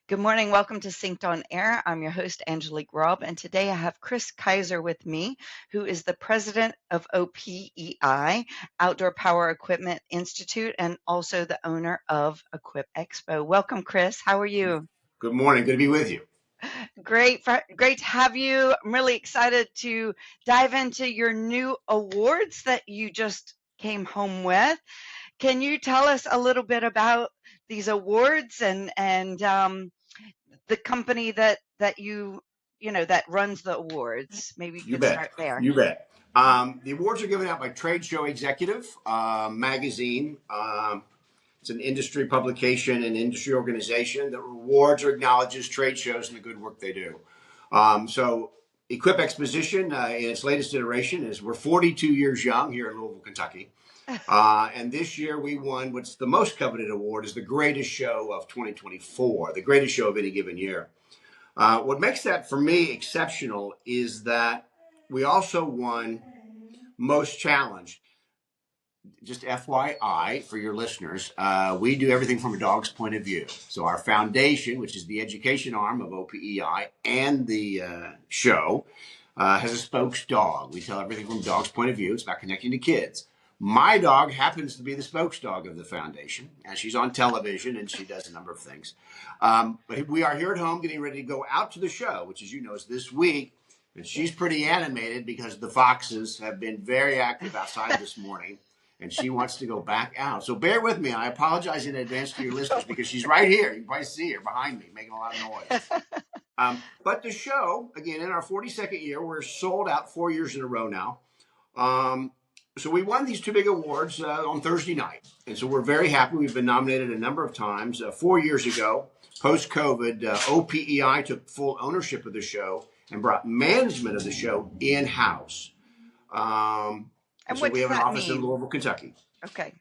Good morning. Welcome to Synced on Air. I'm your host, Angelique Robb, and today I have Kris Kiser with me, who is the president of OPEI, Outdoor Power Equipment Institute, and also the owner of Equip Expo. Welcome, Kris. How are you? Good morning. Good to be with you. Great to have you. I'm really excited to dive into your new awards that you just came home with. Can you tell us a little bit about these awards and the company that that runs the awards? Maybe you You could start bet. there. You bet. The awards are given out by Trade Show Executive magazine. It's an industry publication and industry organization that rewards or acknowledges trade shows and the good work they do. So Equip Exposition in its latest iteration is we're 42 years young here in Louisville, Kentucky. And this year we won what's the most coveted award is the greatest show of 2024, the greatest show of any given year. What makes that for me exceptional is that we also won most challenged. Just FYI for your listeners, we do everything from a dog's point of view. So our foundation, which is the education arm of OPEI and the show, has a spokes dog. We tell everything from a dog's point of view. It's about connecting to kids. My dog happens to be the spokes dog of the foundation, and she's on television and she does a number of things. But we are here at home getting ready to go out to the show, which, as you know, is this week. And she's pretty animated because the foxes have been very active outside this morning, and she wants to go back out. So bear with me. I apologize in advance to your listeners because she's right here. You can probably see her behind me making a lot of noise. But the show, again, in our 42nd year, we're sold out 4 years in a row now. So we won these two big awards on Thursday night. And so we're very happy. We've been nominated a number of times. 4 years ago, post-COVID, OPEI took full ownership of the show and brought management of the show in-house. And so what we does have an that office in mean? Louisville, Kentucky. Okay.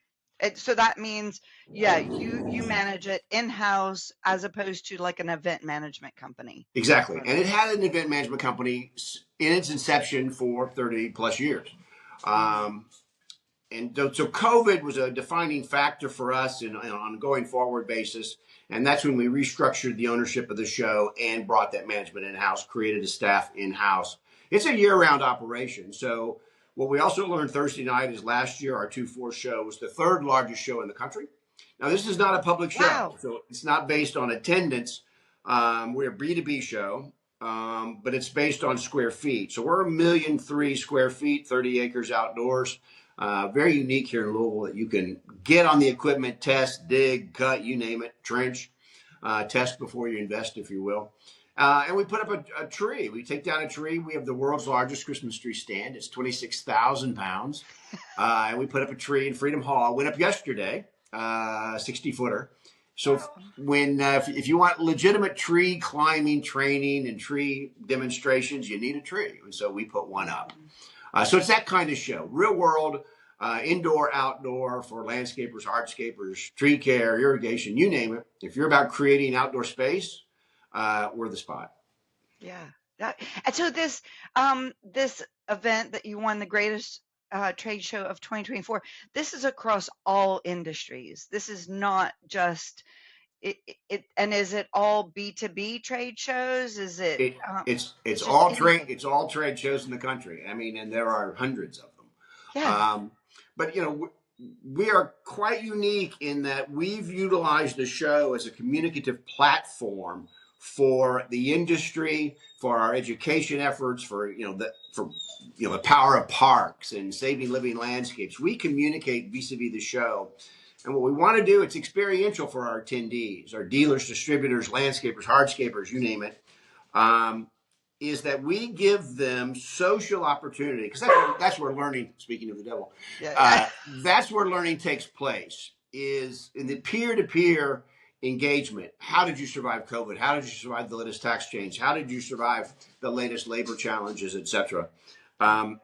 So that means, yeah, you manage it in-house as opposed to like an event management company. Exactly. And it had an event management company in its inception for 30 plus years. And so COVID was a defining factor for us on an ongoing forward basis. And that's when we restructured the ownership of the show and brought that management in-house, created a staff in-house. It's a year-round operation. So what we also learned Thursday night is last year, our 2-4 show was the third largest show in the country. Now, this is not a public show, Wow. so it's not based on attendance. We're a B2B show, but it's based on square feet. So we're 1.3 million square feet, 30 acres outdoors. Very unique here in Louisville that you can get on the equipment, test, dig, cut, you name it, trench, test before you invest, if you will. And we put up a tree. We take down a tree. We have the world's largest Christmas tree stand. It's 26,000 pounds. And we put up a tree in Freedom Hall. Went up yesterday, 60-footer. So if you want legitimate tree climbing training and tree demonstrations, you need a tree. And so we put one up. So it's that kind of show, real world, indoor, outdoor for landscapers, hardscapers, tree care, irrigation, you name it. If you're about creating outdoor space, we're the spot. Yeah. And so this event that you won the greatest trade show of 2024, this is across all industries. This is not just and is it all B2B trade shows? Is it? It's all trade. It's all trade shows in the country. I mean, and there are hundreds of them. Yeah. But we are quite unique in that we've utilized the show as a communicative platform for the industry, for our education efforts, for the power of parks and saving living landscapes. We communicate vis-a-vis the show. And what we want to do, it's experiential for our attendees, our dealers, distributors, landscapers, hardscapers, you name it, is that we give them social opportunity. Because that's where learning, speaking of the devil, that's where learning takes place, is in the peer-to-peer engagement. How did you survive COVID? How did you survive the latest tax change? How did you survive the latest labor challenges, et cetera? So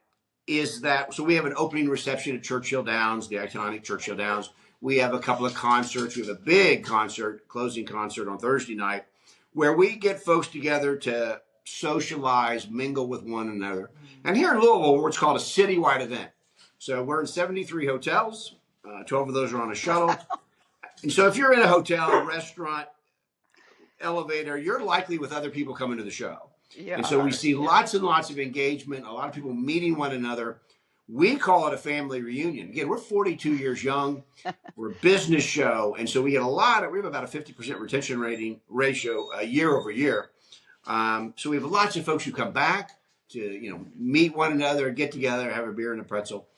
we have an opening reception at Churchill Downs, the iconic Churchill Downs. We have a couple of concerts. We have a big closing concert on Thursday night, where we get folks together to socialize, mingle with one another. And here in Louisville, what's called a citywide event. So we're in 73 hotels. 12 of those are on a shuttle. And so if you're in a hotel, a restaurant, elevator, you're likely with other people coming to the show. You And so we are. see Yeah. lots and lots of engagement, a lot of people meeting one another. We call it a family reunion. Again, we're 42 years young. We're a business show. And so we have about a 50% retention ratio year over year. So we have lots of folks who come back to, meet one another, get together, have a beer and a pretzel.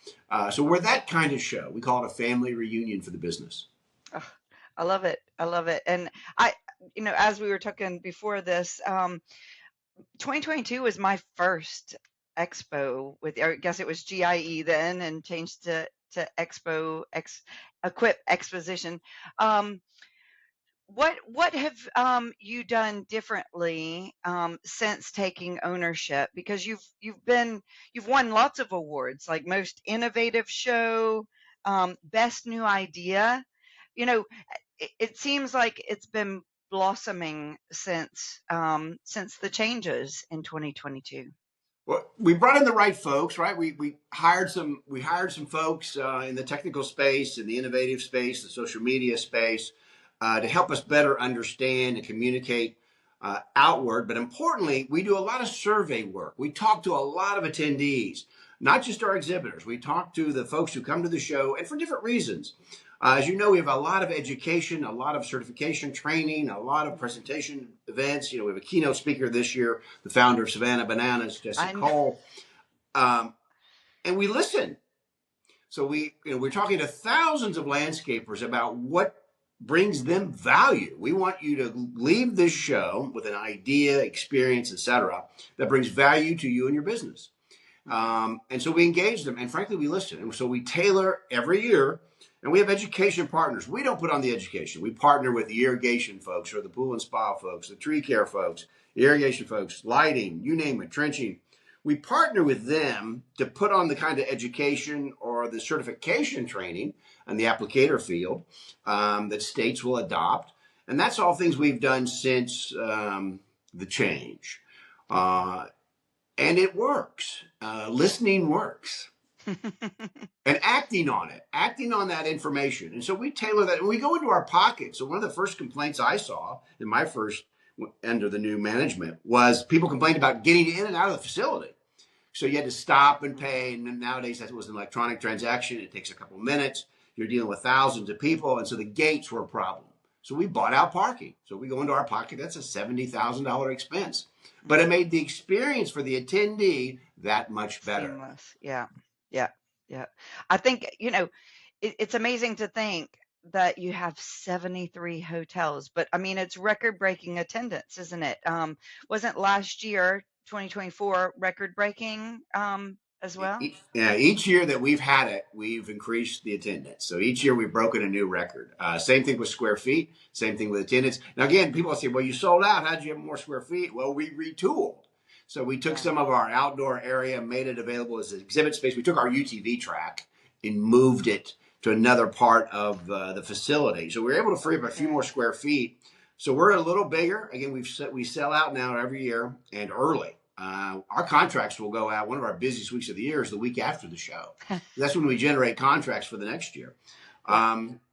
So we're that kind of show. We call it a family reunion for the business. Oh, I love it. I love it. And as we were talking before this, 2022 was my first expo I guess it was GIE then and changed to Equip Exposition. What have you done differently since taking ownership? Because you've won lots of awards, like most innovative show, best new idea. It seems like it's been blossoming since the changes in 2022. Well, we brought in the right folks, right? We hired some folks in the technical space, in the innovative space, the social media space, to help us better understand and communicate outward. But importantly, we do a lot of survey work. We talk to a lot of attendees, not just our exhibitors. We talk to the folks who come to the show, and for different reasons. As you know, we have a lot of education, a lot of certification training, a lot of presentation events. We have a keynote speaker this year, the founder of Savannah Bananas, Jesse Cole. And we listen. So we're talking to thousands of landscapers about what brings them value. We want you to leave this show with an idea, experience, etc., that brings value to you and your business. And so we engage them, and frankly, we listen. And so we tailor every year, and we have education partners. We don't put on the education. We partner with the irrigation folks or the pool and spa folks, the tree care folks, the irrigation folks, lighting, you name it, trenching. We partner with them to put on the kind of education or the certification training in the applicator field that states will adopt. And that's all things we've done since the change. And it works. Listening works. And acting on that information. And so we tailor that, and we go into our pocket. So one of the first complaints I saw in my first under the new management was people complained about getting in and out of the facility. So you had to stop and pay. And nowadays that was an electronic transaction. It takes a couple of minutes. You're dealing with thousands of people. And so the gates were a problem. So we bought out parking. So we go into our pocket. That's a $70,000 expense. But it made the experience for the attendee that much better. Seamless. Yeah. I think, it's amazing to think that you have 73 hotels, but I mean, it's record-breaking attendance, isn't it? Wasn't last year, 2024, record-breaking as well? Yeah, each year that we've had it, we've increased the attendance. So each year we've broken a new record. Same thing with square feet, same thing with attendance. Now, again, people say, well, you sold out. How'd you have more square feet? Well, we retooled. So we took some of our outdoor area, made it available as an exhibit space. We took our UTV track and moved it to another part of the facility. So we were able to free up a few more square feet. So we're a little bigger. Again, we sell out now every year and early. Our contracts will go out. One of our busiest weeks of the year is the week after the show. That's when we generate contracts for the next year.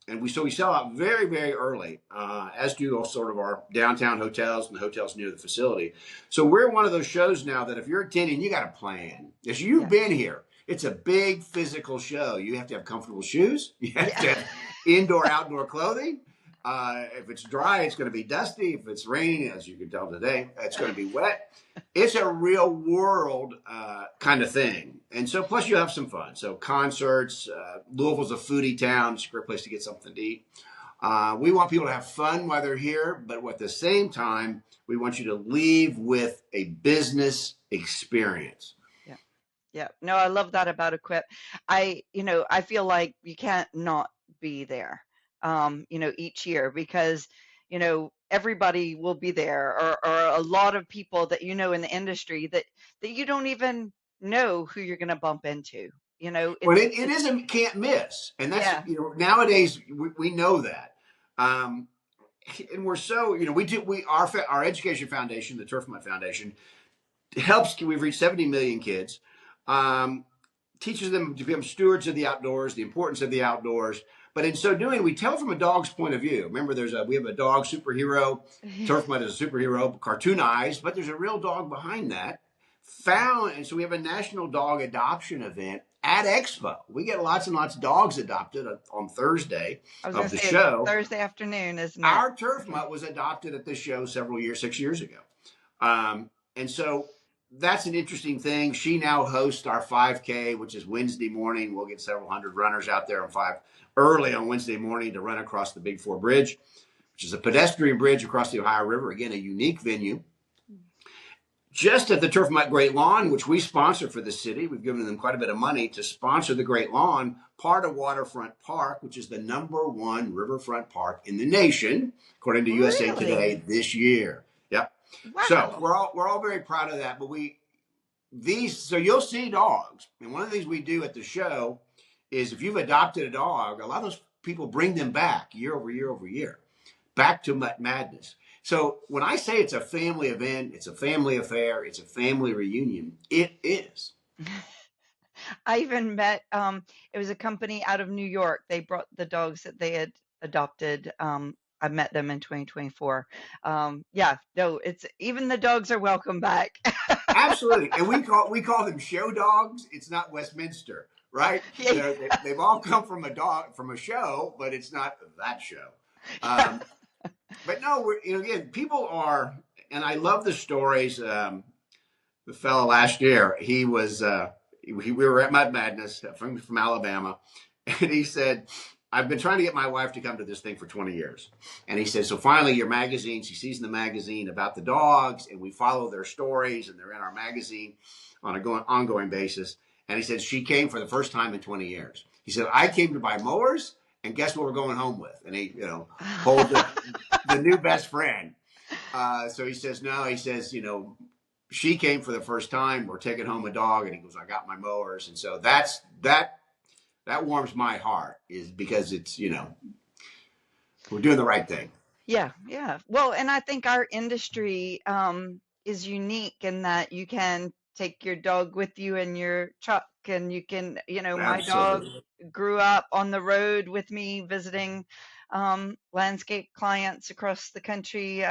And we sell out very, very early, as do all sort of our downtown hotels and the hotels near the facility. So we're one of those shows now that if you're attending, you got a plan. If you've been here, it's a big physical show. You have to have comfortable shoes. You have to have indoor, outdoor clothing. If it's dry, it's going to be dusty. If it's raining, as you can tell today, it's going to be wet. It's a real world kind of thing. And so plus you have some fun. So concerts, Louisville's a foodie town. It's a great place to get something to eat. We want people to have fun while they're here, but at the same time, we want you to leave with a business experience. Yeah. No, I love that about Equip. I feel like you can't not be there, each year because, everybody will be there or a lot of people that in the industry that you don't even know who you're going to bump into. Well, it is a can't miss. And that's, nowadays we know that. And we're so, our education foundation, the TurfMutt Foundation, helps. We've reached 70 million kids, teaches them to become stewards of the outdoors, the importance of the outdoors. But in so doing, we tell from a dog's point of view. Remember, we have a dog superhero. TurfMutt is a superhero, cartoonized, but there's a real dog behind that. And so we have a national dog adoption event at Expo. We get lots and lots of dogs adopted on Thursday of the show. Thursday afternoon, isn't it? Our TurfMutt was adopted at this show 6 years ago. And so that's an interesting thing. She now hosts our 5K, which is Wednesday morning. We'll get several hundred runners out there early on Wednesday morning to run across the Big Four Bridge, which is a pedestrian bridge across the Ohio River. Again, a unique venue. Just at the TurfMutt Great Lawn, which we sponsor for the city. We've given them quite a bit of money to sponsor the Great Lawn, part of Waterfront Park, which is the -- riverfront park in the nation, according to USA Today this year. Yep. Wow. So we're all very proud of that. But so you'll see dogs. And one of the things we do at the show is if you've adopted a dog, a lot of those people bring them back year over year over year, back to Mutt Madness. So when I say it's a family event, it's a family affair, it's a family reunion, it is. I even met, it was a company out of New York. They brought the dogs that they had adopted. I met them in 2024. It's even the dogs are welcome back. Absolutely. And we call them show dogs. It's not Westminster, right? Yeah. They've all come from a show, but it's not that show. But no, again, people are, and I love the stories. The fellow last year, we were at Mutt Madness from Alabama, and he said, I've been trying to get my wife to come to this thing for 20 years. And he said, so finally your magazine, she sees in the magazine about the dogs, and we follow their stories, and they're in our magazine on an ongoing basis. And he said, she came for the first time in 20 years. He said, I came to buy mowers, and guess what we're going home with? And he, pulled the new best friend. So he says, no, she came for the first time. We're taking home a dog. And he goes, I got my mowers. And so that warms my heart, is because it's, we're doing the right thing. Yeah. Yeah. Well, and I think our industry is unique in that you can take your dog with you in your truck, and you can, my dog grew up on the road with me visiting landscape clients across the country.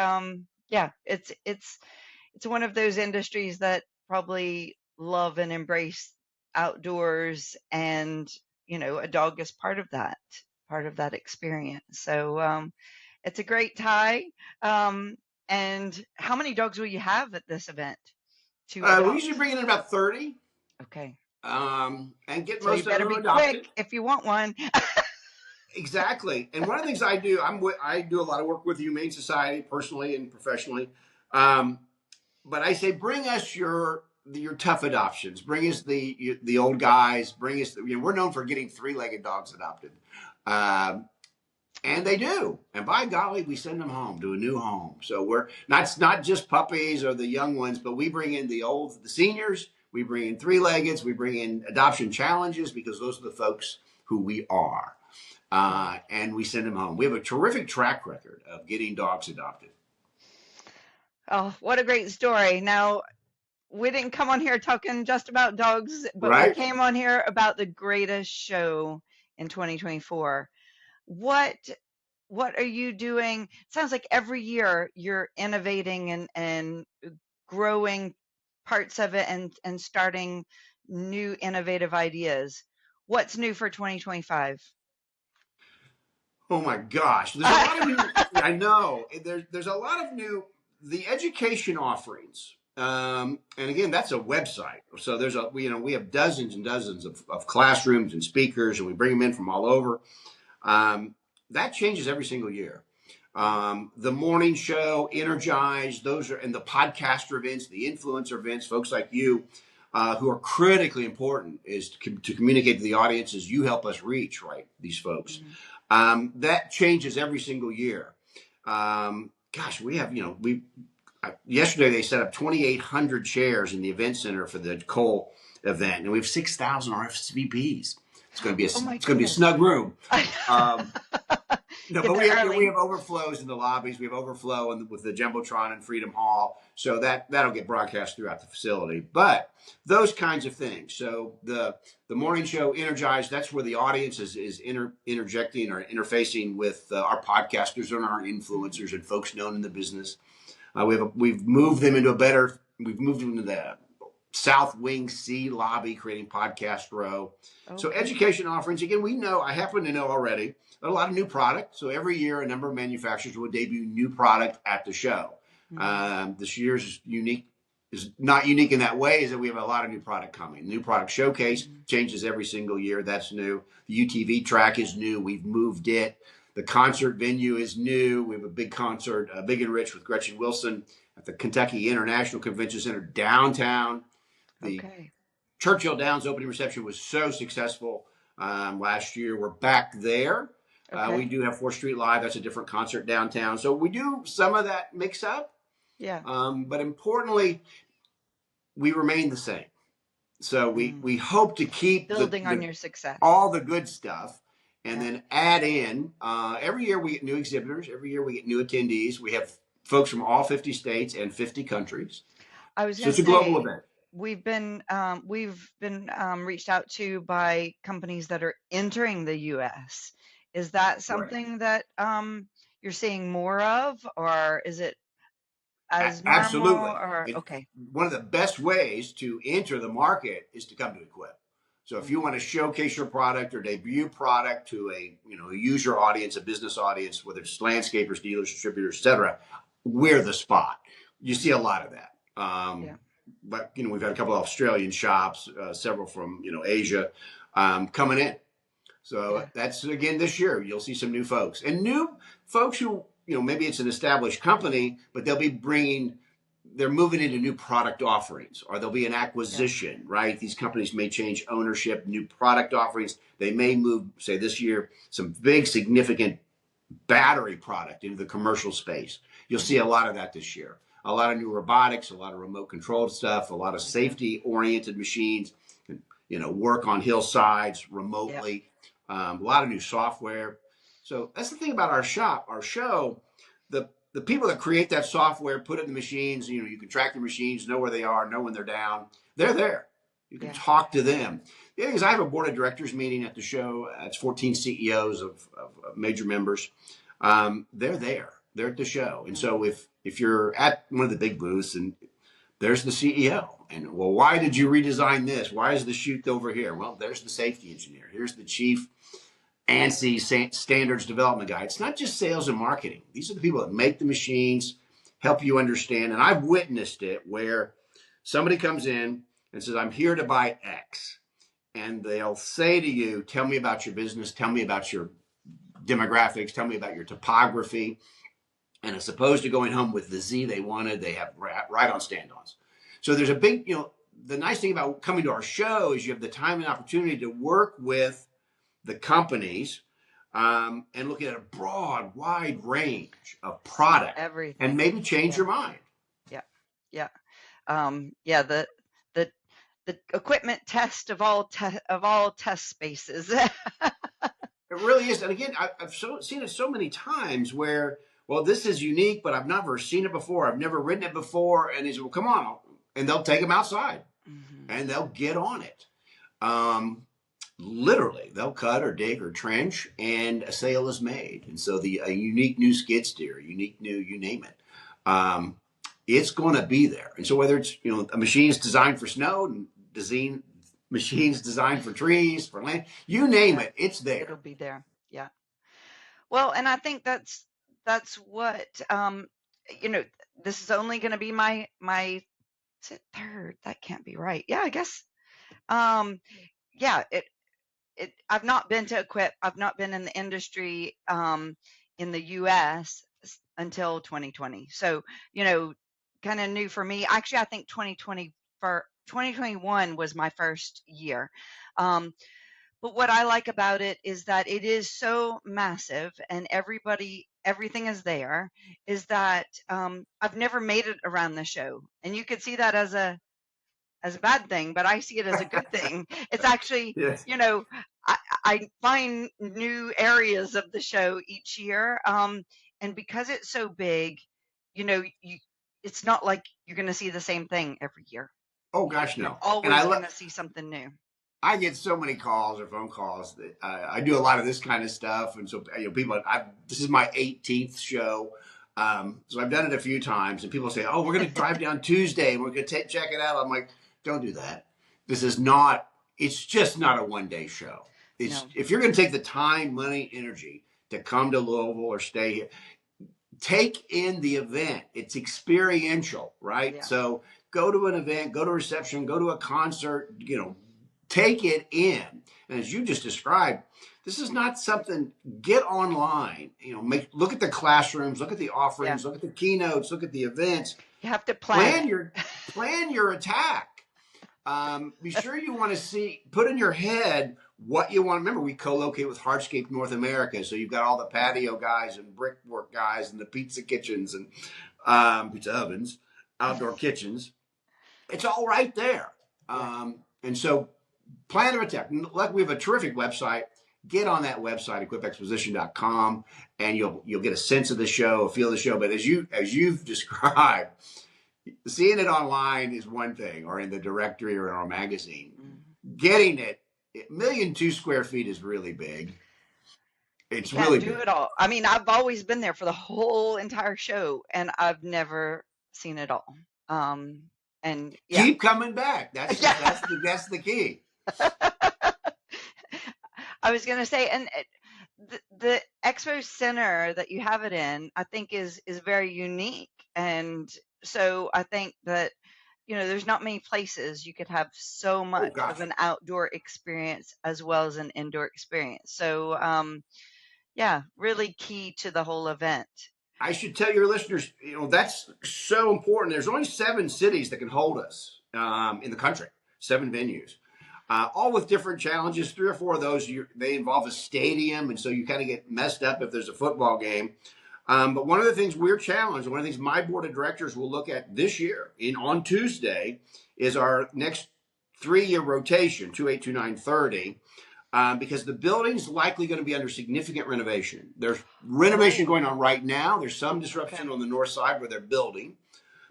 It's one of those industries that probably love and embrace outdoors, and a dog is part of that experience. So it's a great tie. And how many dogs will you have at this event? We usually bring in about 30. Okay. And get So most you better of them be adopted. quick if you want one. Exactly. And one of the things I do, I do a lot of work with the Humane Society, personally and professionally. But I say, bring us your tough adoptions. Bring us the old guys. Bring us. We're known for getting 3-legged dogs adopted, and they do. And by golly, we send them home to a new home. So we're not just puppies or the young ones, but we bring in the seniors. We bring in 3-leggeds. We bring in adoption challenges, because those are the folks who we are. And we send them home. We have a terrific track record of getting dogs adopted. Oh, what a great story. Now, we didn't come on here talking just about dogs, but we came on here about the greatest show in 2024. What are you doing? It sounds like every year you're innovating and growing parts of it and starting new innovative ideas. What's new for 2025? Oh my gosh. There's a lot of new, I know. There's a lot of new, the education offerings. And again, that's a website. So we have dozens and dozens of classrooms and speakers, and we bring them in from all over. That changes every single year. The morning show, Energize, and the podcaster events, the influencer events, folks like you, who are critically important, is to communicate to the audiences. You help us reach these folks. Mm-hmm. That changes every single year. We have, yesterday they set up 2,800 chairs in the event center for the Cole event, and we have 6,000 RSVPs. It's going to be a snug room. No, Get but there we early. have overflows in the lobbies. We have overflow with the Jumbotron and Freedom Hall, so that'll get broadcast throughout the facility. But those kinds of things. So the morning show, Energized, that's where the audience is interjecting or interfacing with our podcasters and our influencers and folks known in the business. We've moved them into a better. We've moved them into the South Wing C lobby, creating podcast row. So Okay. education offerings, again, I happen to know already a lot of new product. So every year, a number of manufacturers will debut new product at the show. This year's is not unique in that way, is that we have a lot of new product coming. New product showcase changes every single year. That's new. The UTV track is new. We've moved it. The concert venue is new. We have a big concert, Big and Rich with Gretchen Wilson at the Kentucky International Convention Center downtown. The Churchill Downs opening reception was so successful last year. We're back there. We do have 4th Street Live. That's a different concert downtown. So we do some of that mix up. Yeah. But importantly, we remain the same. So we hope to keep building on your success, all the good stuff, and then add in. Every year we get new exhibitors. Every year we get new attendees. We have folks from all 50 states and 50 countries. I was So going it's to a say, global event. we've been reached out to by companies that are entering the U.S. Is that something that you're seeing more of, or is it as normal? Absolutely. Or okay. One of the best ways to enter the market is to come to Equip. So if you want to showcase your product or debut product to a user audience, a business audience, whether it's landscapers, dealers, distributors, etc., we're the spot. You see a lot of that. But we've had a couple of Australian shops, several from Asia coming in. So that's again this year. You'll see some new folks and new folks who maybe it's an established company, but they're moving into new product offerings, or there'll be an acquisition, right? These companies may change ownership, new product offerings. They may move, say this year, some big significant battery product into the commercial space. You'll see a lot of that this year. A lot of new robotics, a lot of remote controlled stuff, a lot of safety oriented machines, work on hillsides remotely, a lot of new software. So that's the thing about our show, the people that create that software, put it in the machines, you can track the machines, know where they are, know when they're down. They're there. You can talk to them. The thing is, I have a board of directors meeting at the show. It's 14 CEOs of major members. They're there. They're at the show. And so if you're at one of the big booths and there's the CEO, and well, why did you redesign this? Why is the chute over here? Well, there's the safety engineer. Here's the chief ANSI standards development guy. It's not just sales and marketing. These are the people that make the machines, help you understand. And I've witnessed it where somebody comes in and says, I'm here to buy X. And they'll say to you, tell me about your business, tell me about your demographics, tell me about your topography. And as opposed to going home with the Z they wanted, they have right on stand-ons. So there's a big, the nice thing about coming to our show is you have the time and opportunity to work with the companies and looking at a broad, wide range of product, everything, and maybe change your mind. The equipment test of all test spaces. It really is. And again, I've seen it so many times where, well, this is unique, but I've never seen it before. I've never ridden it before. And they say, well, come on. And they'll take them outside and they'll get on it. Literally, they'll cut or dig or trench and a sale is made. And so a unique new skid steer, unique new, you name it. It's going to be there. And so whether it's, a machine is designed for snow and machines designed for trees, for land, you name it, it's there. It'll be there. Yeah. Well, and I think that's what, this is only going to be my, is it third? That can't be right. Yeah, I guess. I've not been to Equip. I've not been in the industry in the U.S. until 2020. So, kind of new for me. Actually, I think 2021 was my first year. But what I like about it is that it is so massive and everything is there, is that I've never made it around the show. And you could see that as a bad thing, but I see it as a good thing. It's actually, I find new areas of the show each year. And because it's so big, it's not like you're going to see the same thing every year. Oh gosh, You're no. And always going to see something new. I get so many calls or phone calls that I do a lot of this kind of stuff, and so people. This is my 18th show, so I've done it a few times, and people say, "Oh, we're going to drive down Tuesday, and we're going to check it out." I'm like, "Don't do that. This is not. It's just not a one-day show. It's No. If you're going to take the time, money, energy to come to Louisville or stay here, take in the event. It's experiential, right? Yeah. So go to an event, go to a reception, go to a concert. Take it in. And as you just described, this is not something. Get online. Look at the classrooms, look at the offerings, look at the keynotes, look at the events. You have to plan your attack. Be sure you want to put in your head what you want. Remember, we co-locate with Hardscape North America, so you've got all the patio guys and brickwork guys and the pizza kitchens and pizza ovens, outdoor kitchens. It's all right there. And so plan of attack. Like, we have a terrific website. Get on that website, equipexposition.com, and you'll get a sense of the show, a feel of the show. But as you've described, seeing it online is one thing, or in the directory or in our magazine. Mm-hmm. Getting it, 1,000,002 square feet is really big. It's really big. Do it all. I mean, I've always been there for the whole entire show, and I've never seen it all. And keep coming back. That's the key. I was going to say, and the Expo Center that you have it in, I think is very unique. And so I think that, there's not many places you could have so much of an outdoor experience as well as an indoor experience. So, really key to the whole event. I should tell your listeners, that's so important. There's only 7 cities that can hold us in the country, 7 venues. All with different challenges. 3 or 4 of those, they involve a stadium, and so you kind of get messed up if there's a football game. But one of the things we're challenged, one of the things my board of directors will look at this year on Tuesday, is our next 3-year rotation, 28, 29, 30, because the building's likely going to be under significant renovation. There's renovation going on right now. There's some disruption on the north side where they're building.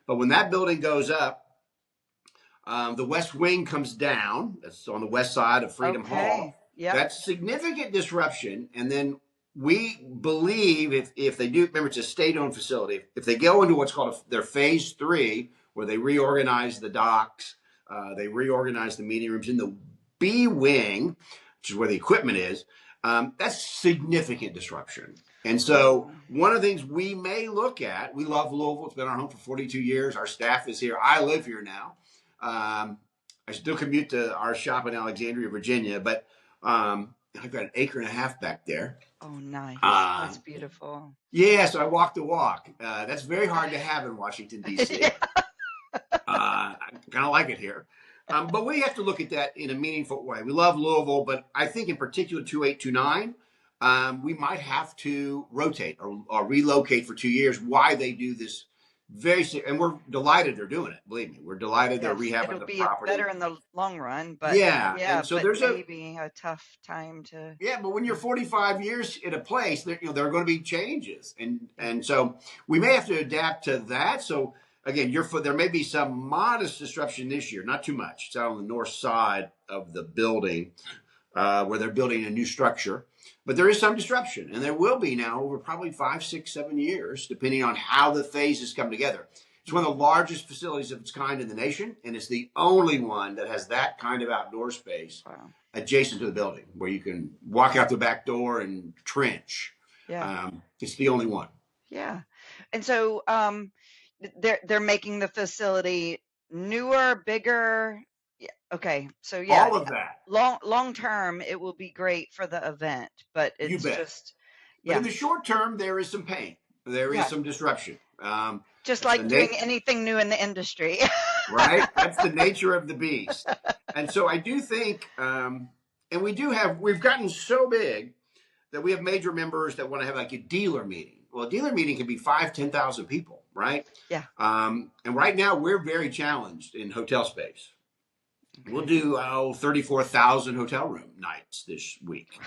But when that building goes up, the west wing comes down. That's on the west side of Freedom Hall. Yep. That's significant disruption. And then we believe if they do, remember, it's a state-owned facility. If they go into what's called their phase 3, where they reorganize the docks, they reorganize the meeting rooms in the B wing, which is where the equipment is, that's significant disruption. And so one of the things we may look at, we love Louisville. It's been our home for 42 years. Our staff is here. I live here now. I still commute to our shop in Alexandria, Virginia, but I've got an acre and a half back there. Oh, nice. That's beautiful. Yeah, so I walk the walk. That's very hard to have in Washington, D.C. I kind of like it here. But we have to look at that in a meaningful way. We love Louisville, but I think in particular 28, 29, we might have to rotate or relocate for 2 years. Why they do this and we're delighted they're doing it. Believe me, we're delighted they're rehabbing the property. It'll be better in the long run, but and so there's maybe a tough time to. Yeah, but when you're 45 years in a place, there are going to be changes, and so we may have to adapt to that. So again, there may be some modest disruption this year, not too much. It's out on the north side of the building where they're building a new structure. But there is some disruption, and there will be now over probably 5, 6, 7 years, depending on how the phases come together. It's one of the largest facilities of its kind in the nation, and it's the only one that has that kind of outdoor space adjacent to the building, where you can walk out the back door and trench. Yeah, it's the only one. Yeah, and so they're making the facility newer, bigger. Yeah. Okay. So all of that. Long term, it will be great for the event, but it's just. But in the short term, there is some pain. There is some disruption. Just like doing anything new in the industry. Right. That's the nature of the beast. And so I do think, and we've gotten so big that we have major members that want to have like a dealer meeting. Well, a dealer meeting can be 5,000, 10,000 people, right? Yeah. And right now we're very challenged in hotel space. We'll Okay. do 34,000 hotel room nights this week.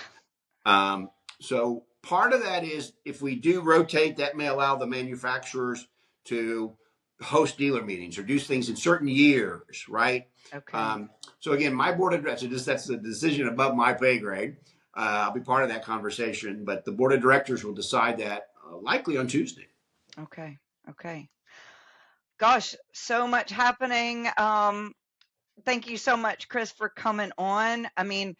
So part of that is if we do rotate, that may allow the manufacturers to host dealer meetings or do things in certain years, right? Okay. So again, my board of directors, that's a decision above my pay grade. I'll be part of that conversation, but the board of directors will decide that likely on Tuesday. Okay. Okay. Gosh, so much happening. Thank you so much, Kris, for coming on. I mean,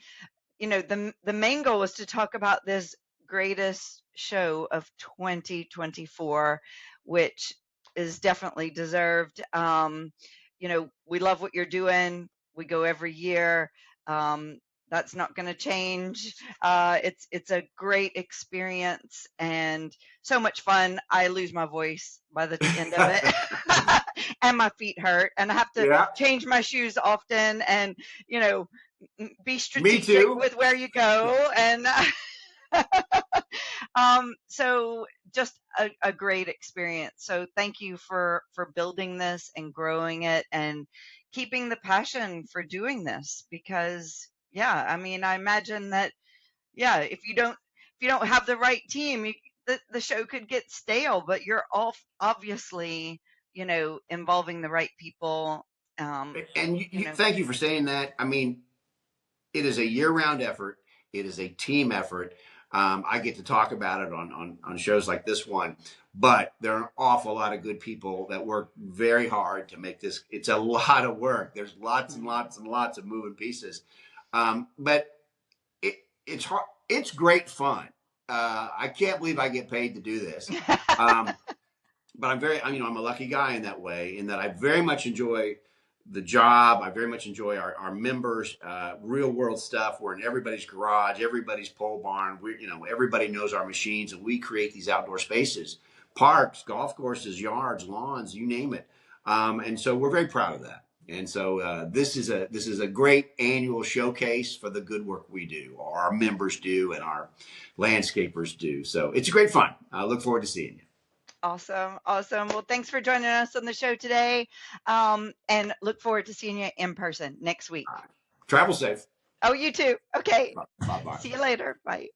the main goal is to talk about this greatest show of 2024, which is definitely deserved. We love what you're doing. We go every year. Um, that's not going to change. It's a great experience and so much fun. I lose my voice by the end of it, and my feet hurt, and I have to Yeah, change my shoes often, and you know be me strategic too. with where you go, and so just a great experience. So thank you for building this and growing it and keeping the passion for doing this, because yeah, I mean, I imagine that, yeah, if you don't have the right team, the show could get stale, but you're all obviously, involving the right people. um And you know thank you for saying that. I mean, it is a year-round effort. It is a team effort. I get to talk about it on shows like this one, but there are an awful lot of good people that work very hard to make this. It's a lot of work. There's lots and lots and lots of moving pieces, but it's hard. It's great fun. I can't believe I get paid to do this. But I'm a lucky guy in that way, in that I very much enjoy the job. I very much enjoy our members, real world stuff. We're in everybody's garage, everybody's pole barn. Everybody knows our machines, and we create these outdoor spaces, parks, golf courses, yards, lawns, you name it. And so we're very proud of that. And so this is a great annual showcase for the good work we do, or our members do, and our landscapers do. So it's great fun. I look forward to seeing you. Awesome. Awesome. Well, thanks for joining us on the show today. And look forward to seeing you in person next week. Travel safe. Oh, you too. Okay. Bye bye. See you later. Bye.